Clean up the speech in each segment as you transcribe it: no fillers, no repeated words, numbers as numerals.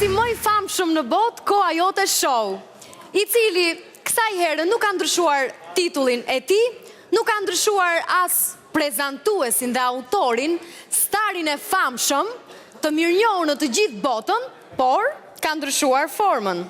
Luajtësi më i famshëm në botë, Koha Jote Show, i cili kësaj herë nuk ka ndryshuar titullin e tij, nuk ka ndryshuar as prezantuesin dhe autorin, starin e famshëm, të mirënjohur në të gjithë botën, por ka ndryshuar formën.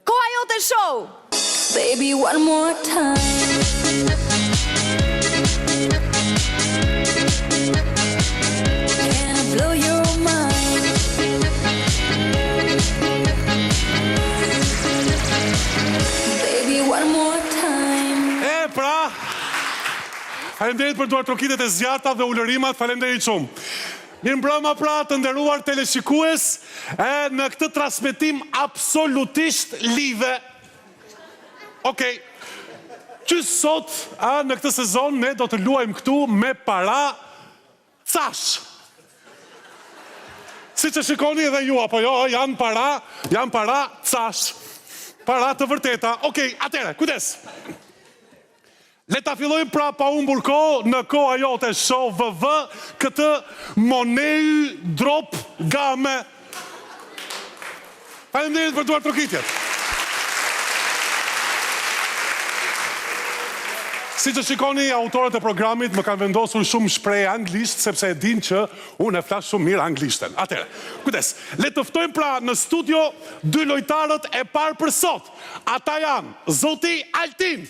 Koha Jote Show. Baby, one more time. Can I blow your mind? Baby, one more time. Pra, faleminderit për duar trokitet e zjarta dhe ulërimat, faleminderit shumë. Mirëmbrëma pra të nderuar teleshikues, në këtë transmetim absolutisht live. Okej, që sot në këtë sezon ne do të luajmë këtu me para cash. Si që shikoni edhe ju, apo jo, janë para cash. Para të vërteta. Okej, atere, kujdes. Le ta fillojmë pra pa humbur kohë në Koha Jote Show VV këtë Moneu Drop Game. Faleminderit për duar trokitjet. Si që shikoni, autorët e programit më kanë vendosur shumë shprehje anglisht, sepse e din që unë e flas shumë mirë anglishten. Atere, kujdes, le të ftojmë pra në studio dy lojtarët e parë për sot. Ata janë zoti Altin.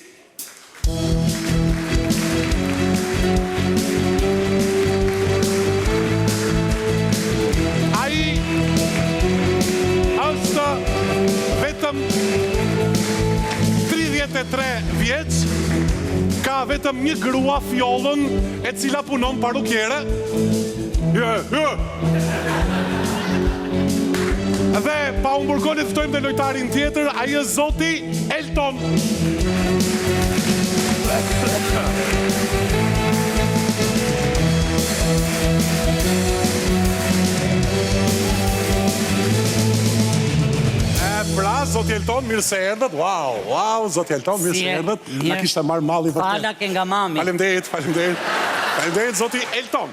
Ai është vetëm 33 vjeç, ka vetëm një grua fjollën e cila punon parukjere. Dhe pa unë burkonit ftojmë dhe lojtarin tjetër, ai është zoti Elton. Pra, zoti Elton, mirë se erdhët. Wow, zoti Elton, mirë se erdhët. Na kishte marrë malli vërtet. Fala ke nga mami. Faleminderit, zoti Elton.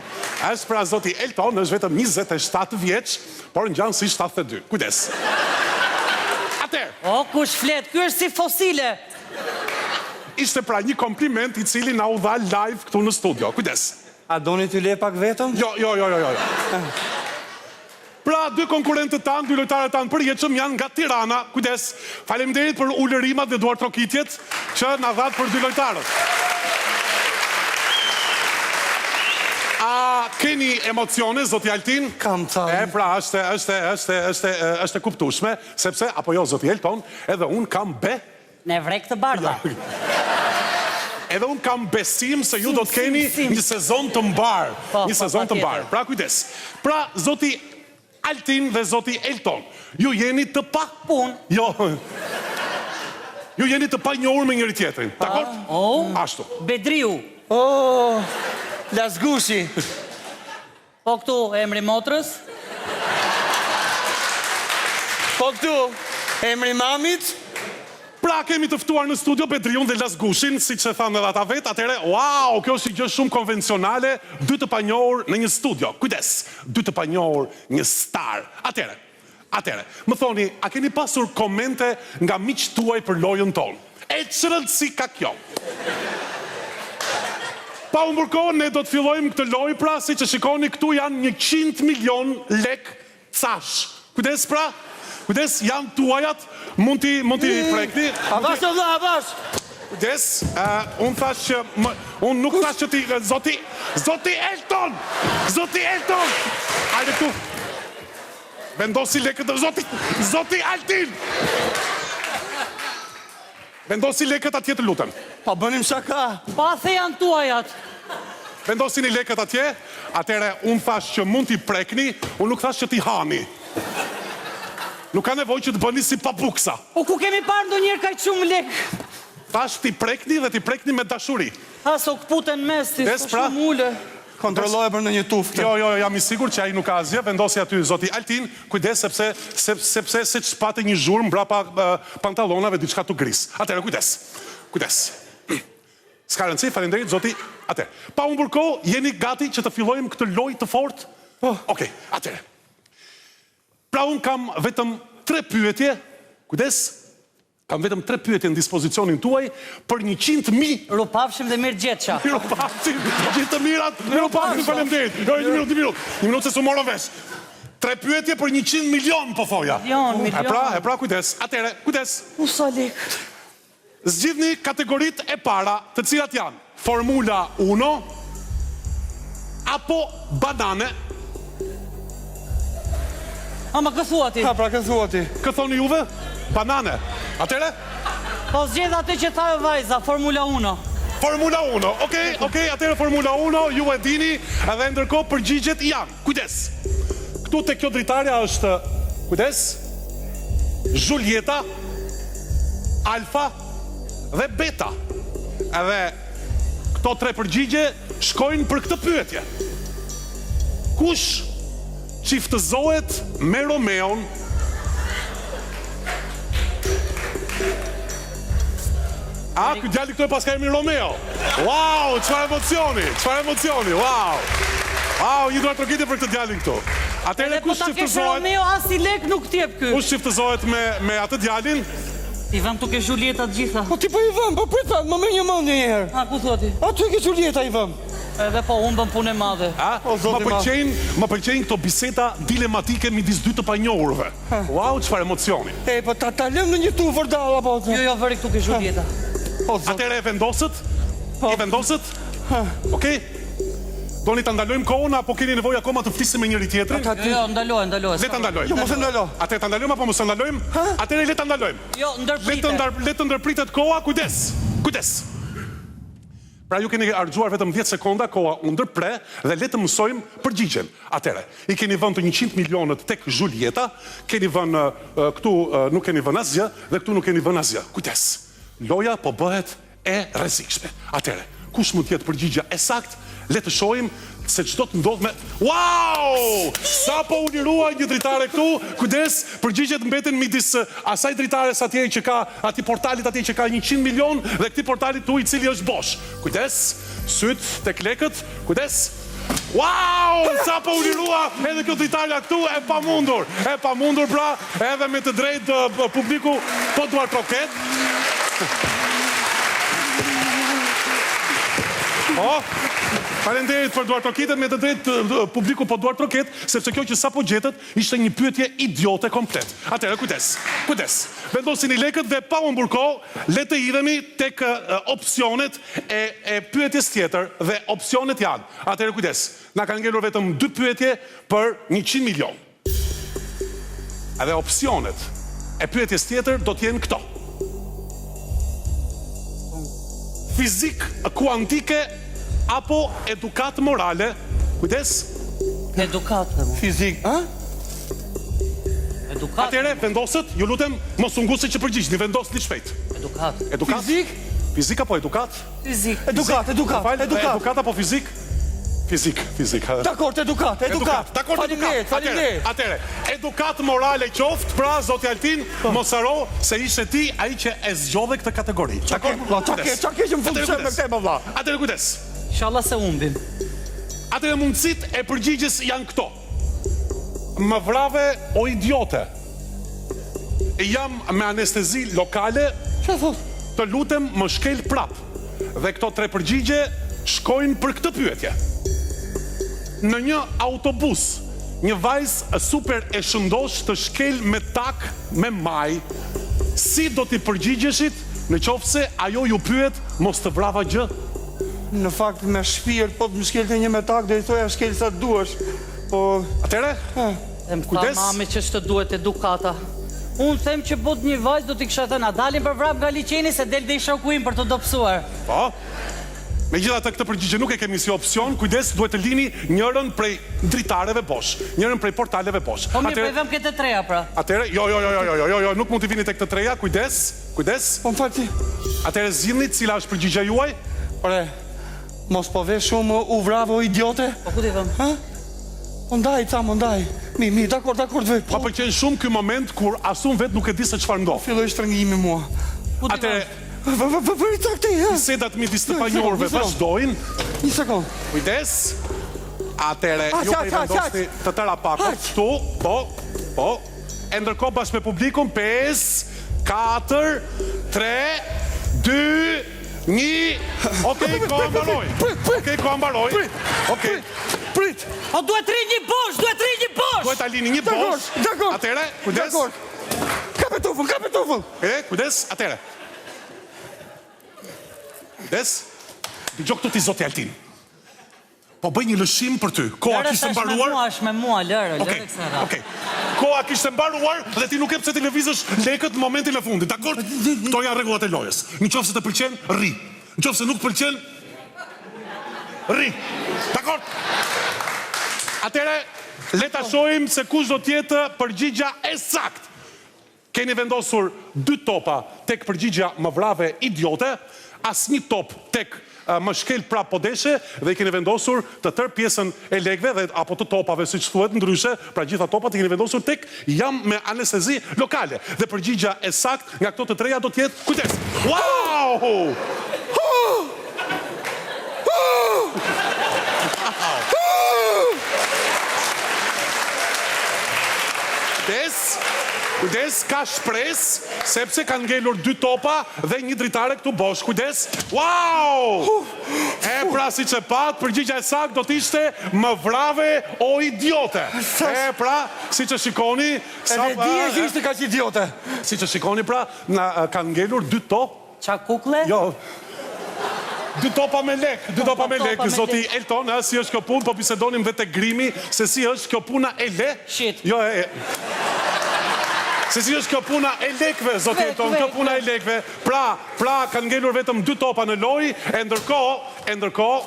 Është pra zoti Elton, është vetëm 27 vjeç, por ngjan si 72. Kujdes. Atëherë. O, kush flet? Ky është si fosile. Ishte pra një kompliment i cili na u dha live këtu në studio. Kujdes. A doni t'ju le pak vetëm? Jo. Pra, dy konkurrentët tanë, dy lojtarët tanë përjetshëm janë nga Tirana. Kujdes, faleminderit për ulërimat dhe duar trokitjet që na dhat për dy lojtarët. A keni emocione, zoti Altin? Kam thënë. Pra, është e kuptueshme, sepse, apo jo, zoti Elton, edhe unë kam Ne vrek të bardha. Edhe unë kam besim se ju do të keni një sezon të mbar. Një sezon të mbar. Pra, kujdes. Pra, zoti Altin dhe zoti Elton, ju jeni të pa pun. Jo. Ju jeni të pa njohur me njëri tjetrin. Dakor? Ashtu. Bedriu. Lasgushi. Po këtu emri motrës? Po këtu emri mamit? Pra, kemi të ftuar në studio Bedriun dhe Lasgushin, si që thanë edhe ata vetë, atere, wow, kjo është gjë shumë konvencionale, dy të panjohur në një studio. Kujdes, dy të panjohur një star. Atere, më thoni, a keni pasur komente nga miqtë tuaj për lojën tonë? E çrënd si ka kjo? Pa u mburkohë, ne do të fillojmë këtë lojë, pra, si që shikoni, këtu janë 100 milion lek cash. Kujdes, pra? Kujdes, janë tuajat, mund t'i prekni. Avash të vla, avash! Kujdes, unë nuk thash që ti, zoti Elton! Zoti Elton! Hajde këtu. Vendosi lekët, zoti Altin! Vendosi lekët atje të lutem. Pa bënim shaka. Pa the janë tuajat. Vendosi një lekët atje, atere unë thash që mund t'i prekni, unë nuk thash që t'i hani. Nuk ka nevojë që të bëni si papuksa. Po ku kemi parë ndonjëherë kaq shumë lek? Tash ti prekni dhe ti prekni me dashuri. Aso këputen mes, si shumë ule. Kontrolloje për në një tuftë. Jo, jam i sigurt që ai nuk ka asgjë. Vendosi aty zoti Altin, kujdes sepse se çpate një zhurmë mbrapa pantallonave diçka të gris. Atëherë kujdes. S'ka rëndësi, faleminderit zoti. Atëherë, pa humbur kohë, jeni gati që të fillojmë këtë lojë të fortë? Okej, atëherë. Pra unë kam vetëm 3 pyetje, kujdes, kam vetëm 3 pyetje në dispozicionin tuaj për 100.000. Rupafshim dhe mirë gjetësha. Miropafshim, gjithë të mirat, miropafshim, faleminderit. Jo, një minutë se su morën vesh. 3 pyetje për 100 milion, po thoja. Milion. E pra, kujdes. Atere, kujdes. Usa lek. Zgjidhni kategorit e para, të cilat janë Formula 1 apo banane. Ama këthua ti. Ha, pra këthua ti. Këthoni juve? Banane. Atere? Po zgjedh atë që tha e vajza, Formula 1. Formula 1, okej, atere Formula 1, ju e dini, edhe ndërkohë përgjigjet janë. Kujdes. Këtu te kjo dritarja është, kujdes, Julieta, Alfa dhe Beta. Edhe këto 3 përgjigje shkojnë për këtë pyetje. Kush qiftëzohet me Romeon? A, këtë djali këto e pas ka emrin Romeo. Wow, çfarë emocioni, wow. Wow, një duar trokitje për këtë djalin këtu. Atere Po kush ta kesh qiftëzohet? Romeo, as i lek nuk t'jep ky. Kush qiftëzohet me atë djalin? I vëm tuk e Julieta të gjitha. Po ti po i vëm, po prita, më merr një mendje një herë. A, ku thua ti? Aty ke Julieta i vëm. Edhe po, unë bëm punë e madhe. A? Më pëlqejnë këto biseda dilematike midis 2 të panjohurve. Wow, çfarë emocioni. E, po ta lëm në një tufër dalla, po. Jo, vëri këtu ke Julieta. Po, zot. Atere e vendosët? Okej? Doni ta ndalojmë kohën apo keni nevojë akoma të flisim me njëri tjetrin? Jo, ndaloj. Le ta ndalojmë. Jo, mos e ndalo. Atere ta ndalojmë apo mos ta ndalojmë? Atere le ta ndalojmë. Jo, ndërpritet. Le të ndërpritet koha, kujdes. Pra ju keni argjuar vetëm 10 sekonda, koha u ndërpre dhe le të mësojmë përgjigjen. Atere, i keni vënë të 100 milionët tek Julieta, keni vënë këtu nuk keni vënë asgjë dhe këtu nuk keni vënë asgjë. Kujdes. Loja po bëhet e rrezikshme. Atere, kush mund të jetë përgjigja e saktë? Le të shohim se çdo të ndodh me... Wow! Sa po u lirua një dritare këtu, kujdes, përgjigjet mbeten midis asaj dritares atje që ka, ati portalit atje që ka 100 milion dhe këti portalit tu i cili është bosh. Kujdes, syt tek lekët, kujdes. Wow! Sa po u lirua edhe kjo dritarja këtu, e pamundur pra, edhe me të drejtë publiku po duar troket. Falenderit për duar trokitet, me të drejtë publiku po duar troket, sepse kjo që sa po gjetët ishte një pyetje idiote komplet. Atere, kujdes. Vendosin i lekët dhe pa unë burko, le të hidhemi tek opsionet e pyetjes tjetër dhe opsionet janë. Atere, kujdes. Na kanë ngelur vetëm 2 pyetje për 100 milion. Edhe opsionet e pyetjes tjetër do t'jenë këto. Fizik kuantike apo edukat morale? Kujdes. Edukat. Fizik, ha? Edukat. Atere, vendosët, ju lutem, mos u ngusni që përgjigjni, vendosni shpejt. Edukat. Edukat? Fizik? Fizik apo edukat? Fizik. Edukat apo fizik? Fizik. Dakor, edukat. Faleminderit. Atere, edukat morale qoftë, pra, zoti Altin, mos haro se ishe ti ai që e zgjodhe këtë kategori. Qa ke që më funksione me këte, valla? Atere, kujdes. Inshallah se umbim. Atere, mundësit e përgjigjes janë këto. Më vrave o idiote. Jam me anestezi lokale, të lutem më shkel prap. Dhe këto 3 përgjigje shkojnë për këtë pyetje. Në një autobus, një vajzë super e shëndosh të shkel me tak me maj, si do t'i përgjigjeshit në qofse ajo ju pyet mos të vrava gjë? Në fakt me shpirt, po të më shkelte një me tak, dhe i thoja shkel sa të duash. Po... Atere? E më tha mami që shtë duhet edukata. Unë them që bot një vajzë do t'i kësha thëna, dalin për vrap nga liqeni se del dhe i shokuim për të dopsuar. Po? Me gjitha të këtë përgjigje nuk e kemi si opcion, kujdes, duhet të lini njërën prej dritareve bosh, njërën prej portaleve bosh. Po mirë, për vëm këtë 3 pra. Atere, jo, nuk mund t'i vini të këtë 3, kujdes. Po më falti. Atere, zgjidhni cila është përgjigja juaj? Ore, mos po vesh shumë u vravo idiote? Po ku t'i vëm? Ha? Ondaj. Mi, dakor të vej. Pa pëlqen shumë ky moment kur asun vet nuk e di se çfarë ndodh. Filloj shtrëngimi mua. Atere, Vëri të këti, ha? bisedat midis të panjohurve vazhdojnë. Një sekund. Kujdes. Atere, ju po i vendosni të tëra pakot. Këtu, po. E ndërkohë bashkë me publikun 5, 4, 3, 2, 1. Okej, koha mbaroi. Okej, koha mbaroi. Okej. Prit. O duhet ri një bosh, duhet ri një bosh. Duhet ta lini një bosh. Dakor. Atëre, kujdes. Dakor. Ka petufull. Kujdes, atëre. Kujdes. Dëgjoj këtu ti zoti Altin. Po bëj një lëshim për ty. Koha kishte mbaruar. Është me mua, lërë Okej. kësa ra. Okej. Koha kishte mbaruar dhe ti nuk e pse televizësh lekët në momentin e fundit. Dakor? Kto janë rregullat e lojës. Nëse të pëlqen, rri. Nëse nuk pëlqen, rri. Dakor? Atëre, le ta shohim se kush do të jetë përgjigja e saktë. Keni vendosur 2 topa tek përgjigja më vrave idiote, asnjë top tek më shkel prap po deshe dhe i keni vendosur të tërë pjesën e lekëve dhe apo të topave siç thuhet ndryshe, pra gjitha topat i keni vendosur tek jam me anestezi lokale. Dhe përgjigja e saktë nga këto të treja do të jetë kujdes. Wow! Kujdes, ka shpres, sepse kanë ngelur 2 topa dhe një dritare këtu bosh. Kujdes. Wow! E pra si që pat, përgjigja e saktë do t'ishte më vrave o idiote. E pra, si që shikoni... Edhe dije që ishte ka që idiote. Si që shikoni pra, kanë ngelur 2 top. Qa kukle? Jo. 2 topa me lek, 2 topa me lek, zoti Elton, si është kjo punë, po bisedonim dhe te grimi, se si është kjo puna e le. Shit. Jo, se si është kjo puna e lekve, zoti Elton, kjo puna e lekve. Pra, kanë ngelur vetëm 2 topa në lojë, e ndërkohë,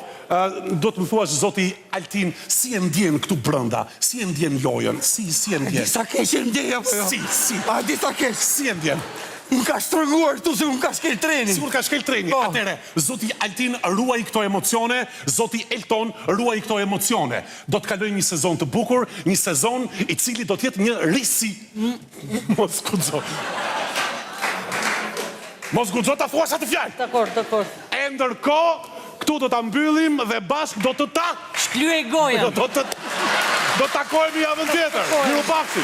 do të më thuash, zoti Altin, si e ndjen këtu brenda, si e ndjen lojën, si e ndjen. Disa keq e ndjen apo jo? Si. A disa keq. Si e ndjen. Më ka shtrënguar këtu se më ka shkel treni. Sigur ka shkel treni. Atere, zoti Altin ruaj këto emocione, zoti Elton ruaj këto emocione. Do të kaloj një sezon të bukur, një sezon i cili do të jetë një risi. Mos guxo. Mos guxo ta thuash atë fjalë. Dakor. E ndërkohë, këtu do ta mbyllim dhe bashkë do të ta Shklyej goja. do takojmë javën tjetër. Miru pafshi.